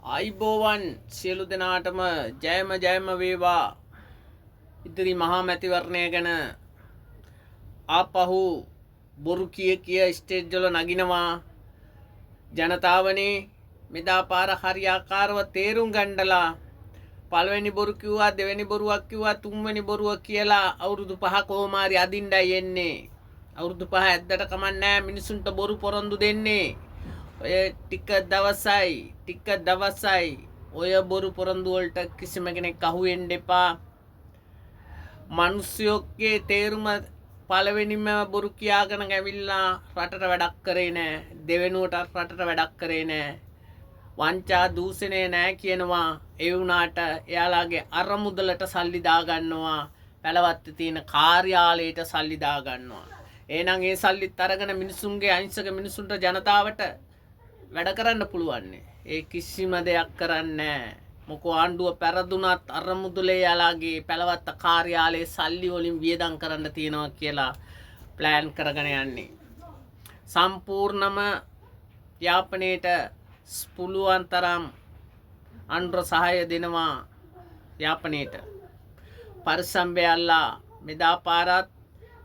අයිබෝවන් සියලු දෙනාටම ජයම වේවා. ඉදිරි මහා මැතිවරණය ගැන ආපහු බොරු කිය ස්ටේජ් වල නගිනවා. ජනතාවනේ මෙදා පාර හරියාකාරව තේරුම් ගන්නලා පළවෙනි බොරු කිව්වා, දෙවෙනි බොරුවක් කිව්වා, තුන්වෙනි බොරුව කියලා අවුරුදු 5 කොහොම හරි අදින්නයි එන්නේ. අවුරුදු 5 ඇද්දට කමන්නේ නැහැ මිනිසුන්ට බොරු පොරොන්දු දෙන්නේ. ඔය ටික දවසයි ඔය බොරු පොරොන්දු වලට කිසිම කෙනෙක් අහු වෙන්න එපා. මිනිස්සුගේ තේරුම පළවෙනිම බොරු කියාගෙන ඇවිල්ලා රටට වැඩක් කරේ නැහැ. දෙවෙනුවට රටට වැඩක් කරේ නැහැ. වංචා දූෂණය නැහැ කියනවා. ඒ වුණාට එයාලාගේ අරමුදලට සල්ලි දා ගන්නවා. පැලවත්තේ තියෙන කාර්යාලයට සල්ලි දා ගන්නවා. එහෙනම් ඒ සල්ලිත් අරගෙන මිනිසුන්ගේ අහිංසක මිනිසුන්ට ජනතාවට වැඩ කරන්න පුළුවන්. ඒ කිසිම දෙයක් කරන්නේ නැහැ. මොකෝ ආණ්ඩුව පෙරදුනත් අරමුදලේ යාලාගේ පැලවත්ත කාර්යාලයේ සල්ලි වලින් වියදම් කරන්න තියනවා කියලා ප්ලෑන් කරගෙන යන්නේ. සම්පූර්ණම යාපනයේට පුළුවන් තරම් අන්ඩ්‍ර සහාය දෙනවා. යාපනයේට පරිසම්බයල්ලා මෙදා පාරත්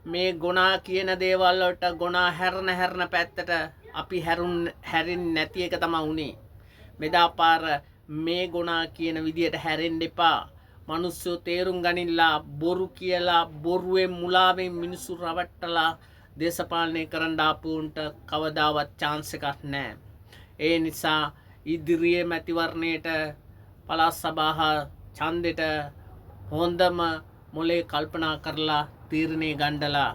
මේ ගුණා කියන දේවල් වලට ගුණා හැරන පැත්තට අපි හැරෙන්නේ නැති එක තමයි උනේ. මෙදා පාර මේ ගුණා කියන විදියට හැරෙන්න එපා. මිනිස්සු තේරුම් ගනින්නලා බොරු කියලා බොරුවෙන් මුලාවෙන් මිනිස්සු රවට්ටලා දේශපාලනය කරන්න ආපුන්ට කවදාවත් chance එකක් නැහැ. ඒ නිසා ඉදිරියේ මැතිවරණයට පළාත් සභා ඡන්දෙට හොඳම මොලේ කල්පනා කරලා තීරණය ගන්නලා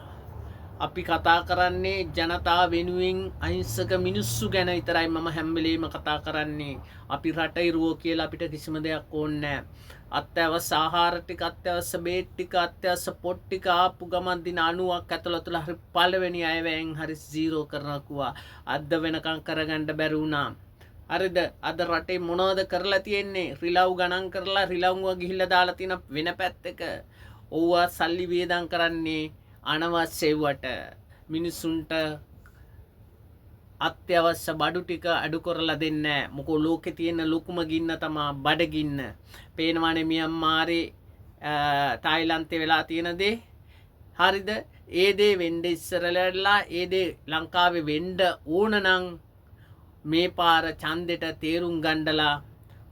අපි කතා කරන්නේ ජනතාව වෙනුවෙන් අහිංසක මිනිස්සු ගැන විතරයි. මම හැම වෙලේම කතා කරන්නේ අපි රට ඉරුවෝ කියලා අපිට කිසිම දෙයක් ඕනේ නැහැ. අත්‍යවශ්‍ය ආහාර ටික, අත්‍යවශ්‍ය බේත් ටික, අත්‍යවශ්‍ය පොත් ටික ආපු ගමන් දින 90ක් ඇතුළත හරි පළවෙනි අයවැයෙන් හරි 0 කරනකුවා අද වෙනකම් කරගන්න බැරි වුණා. හරිද? අද රටේ මොනවද කරලා තියෙන්නේ? රිලව් ගණන් කරලා රිලව්ව ගිහිල්ලා දාලා තියෙන වෙන පැත්තක ඕවා සල්ලි වේදම් කරන්නේ අනවශ්‍යවට. මිනිසුන්ට අත්‍යවශ්‍ය බඩු ටික අඩු කරලා දෙන්නේ නැහැ. මොකෝ ලෝකේ තියෙන ලොකුම ගින්න තමයි බඩගින්න. පේනවානේ මියන්මාරේ තායිලන්තේ වෙලා තියෙන දේ. හරිද? ඒ දේ වෙන්නේ ඉස්සරලලා ඒ දේ ලංකාවේ වෙන්න ඕන නම් මේ පාර ඡන්දෙට තේරුම් ගන්නලා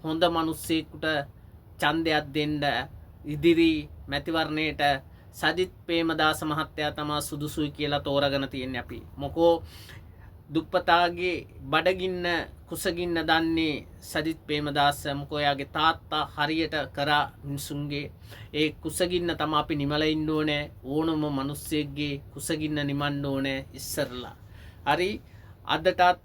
හොඳ මිනිස්සෙකුට ඡන්දයක් දෙන්න ඉදිරි මැතිවරණයට සජිත් ප්‍රේමදාස මහත්තයා තමයි සුදුසුයි කියලා තෝරාගෙන තියන්නේ අපි. මොකෝ දුප්පතාගේ බඩගින්න කුසගින්න දන්නේ සජිත් ප්‍රේමදාස. මොකෝ එයාගේ තාත්තා හරියට කරා මිනිසුන්ගේ ඒ කුසගින්න තමයි අපි නිමලා ඉන්න ඕනේ. ඕනම මිනිස්සෙක්ගේ කුසගින්න නිමන්න ඕනේ ඉස්සරලා. හරි? අදටත්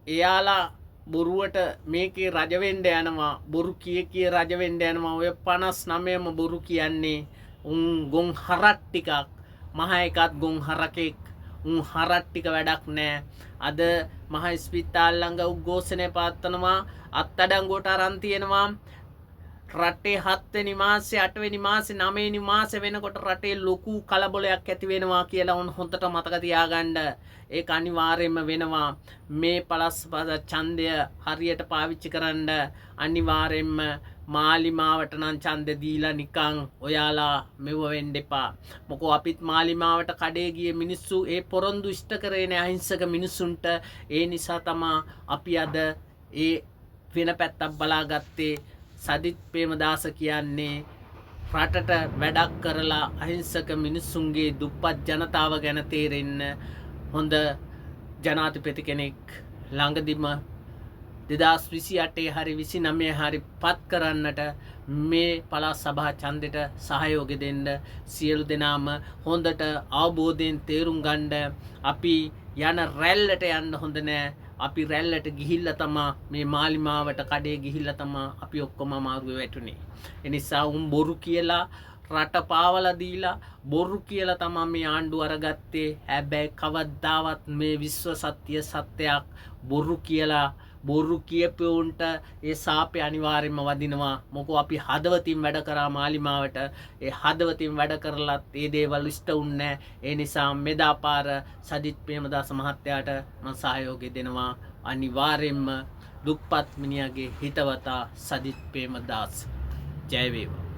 එයාලා බොරුවට මේකේ රජ වෙන්න යනවා. බොරු කිය රජ වෙන්න යනවා. ඔය 59ම බොරු කියන්නේ උන් ගොන් හරක් ටිකක්. මහ එකත් ගොන් හරකෙක්. උන් හරක් ටික වැඩක් නෑ. අද මහ ස්පිතාල ළඟ උද්ඝෝෂණය පවත්වනවා. අත්අඩංගුවට අරන් තියෙනවා. රටේ 7 වෙනි මාසේ 8 වෙනි මාසේ 9 වෙනි මාසේ වෙනකොට රටේ ලොකු කලබලයක් ඇති වෙනවා කියලා උන් හොඳට මතක තියාගන්න. ඒක අනිවාර්යයෙන්ම වෙනවා. මේ පළස්පද ඡන්දය හරියට පාවිච්චි කරන්න අනිවාර්යයෙන්ම මාලිමාවට නම් ඡන්දෙ දීලා නිකන් ඔයාලා මෙව වෙන්න එපා. මොකෝ අපිත් මාලිමාවට කඩේ ගියේ මිනිස්සු ඒ පොරොන්දු ඉෂ්ට කරේ නෑ අහිංසක මිනිසුන්ට. ඒ නිසා තමයි අපි අද ඒ වෙන පැත්තක් බලාගත්තේ. සජිත් ප්‍රේමදාස කියන්නේ රටට වැඩක් කරලා අහිංසක මිනිස්සුන්ගේ දුප්පත් ජනතාව ගැන තේරෙන්න හොඳ ජනාධිපති කෙනෙක් ළඟදිම 2028 හරි 29 හරි පත් කරන්නට මේ පළාත් සභා ඡන්දෙට සහයෝගය දෙන්න සියලු දෙනාම හොඳට අවබෝධයෙන් තේරුම් ගන්න. අපි යන රැල්ලට යන්න හොඳ නෑ. අපි රැල්ලට ගිහිල්ලා තමයි මේ මාලිමාවට කඩේ ගිහිල්ලා තමයි අපි ඔක්කොම අමාරුවේ වැටුනේ. ඒ නිසා උන් බොරු කියලා රට පාවලා දීලා බොරු කියලා තමයි මේ ආණ්ඩුව අරගත්තේ. හැබැයි කවදාවත් මේ විශ්ව සත්‍යයක් බොරු කියලා බොරු කියපුවුන්ට ඒ සාපේ අනිවාර්යයෙන්ම වදිනවා. මොකෝ අපි හදවතින් වැඩ කරා මාලිමාවට. ඒ හදවතින් වැඩ කරලත් ඒ දේවල් ඉෂ්ට වුන්නේ. ඒ නිසා මෙදා පාර සජිත් ප්‍රේමදාස මහත්තයාට මම සහයෝගය දෙනවා. අනිවාර්යයෙන්ම දුප්පත් මිනිහගේ හිතවතා සජිත් ප්‍රේමදාස. ජය වේවා.